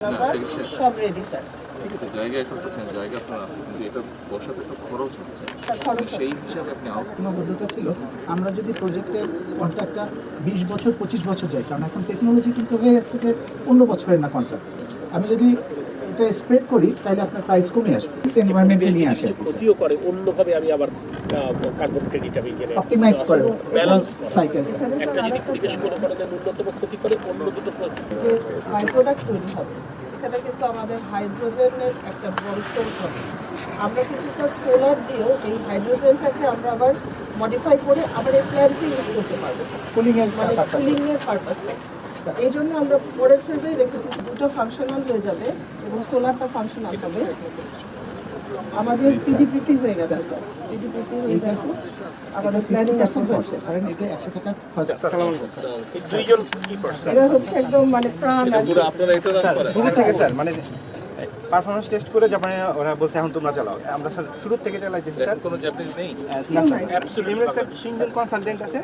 Sir সব ready sir. ঠিক আছে, জায়গা এখন বলছেন জায়গা আপনার আছে, কিন্তু এটা বসাতে তো খরচ হচ্ছে। স্যার খরচ সেই হিসাবে আপনি সীমাবদ্ধতা ছিল আমরা যদি প্রজেক্টের কন্ট্রাক্টটা 20 বছর 25 বছর যায়, কারণ এখন টেকনোলজি কিন্তু হয়ে যাচ্ছে যে 15 বছরের না কন্ট্রাক্ট। আমি যদি এটা স্প্রেড করি তাহলে আপনার প্রাইস কমে আসবে, এনভায়রনমেন্টে নিয়ে আসে, ক্ষতিও করে অন্যভাবে। আমি আবার কার্বন ক্রেডিট আমি গেলে অপটিমাইজ করে ব্যালেন্স সাইকেল। একটা যদি পরিবেশ কোনো কারণে ন্যূনতম ক্ষতি করে, অন্য দুটো যে বাই প্রোডাক্ট তৈরি হবে এখানে কিন্তু আমাদের হাইড্রোজেনের একটা বড় সোর্স হবে। আমরা কিন্তু স্যার সোলার দিয়েও এই হাইড্রোজেনটাকে আমরা আবার মডিফাই করে আবার এই প্ল্যান্টে ইউজ করতে পারবো স্যার, কুলিংয়ের মানে কুলিংয়ের পারপাসে। এই জন্য আমরা পরের ফেজেই রেখেছি দুটো ফাংশনাল হয়ে যাবে এবং সোলারটা ফাংশনাল হবে। আমাদের পিডিপিপি হয়ে গেছে স্যার, পিডিপিপি হয়ে গেছে, আমাদের প্ল্যানিং এখন হচ্ছে। কারণ এটা 100 টাকা খরচ। দুইজন কি পারছেন এটা হচ্ছে একদম মানে প্রাণ আর কি। পুরো আপনারা এটা রান করেন। শুরু থেকে স্যার, মানে পারফরমেন্স টেস্ট করে জাপানে ওরা বলছে এখন তোমরা চালাও। আমরা স্যার শুরু থেকে চালাইতেছি স্যার। কোনো চ্যাপ্টার নেই। না sir, absolutely sir single consultant আছে।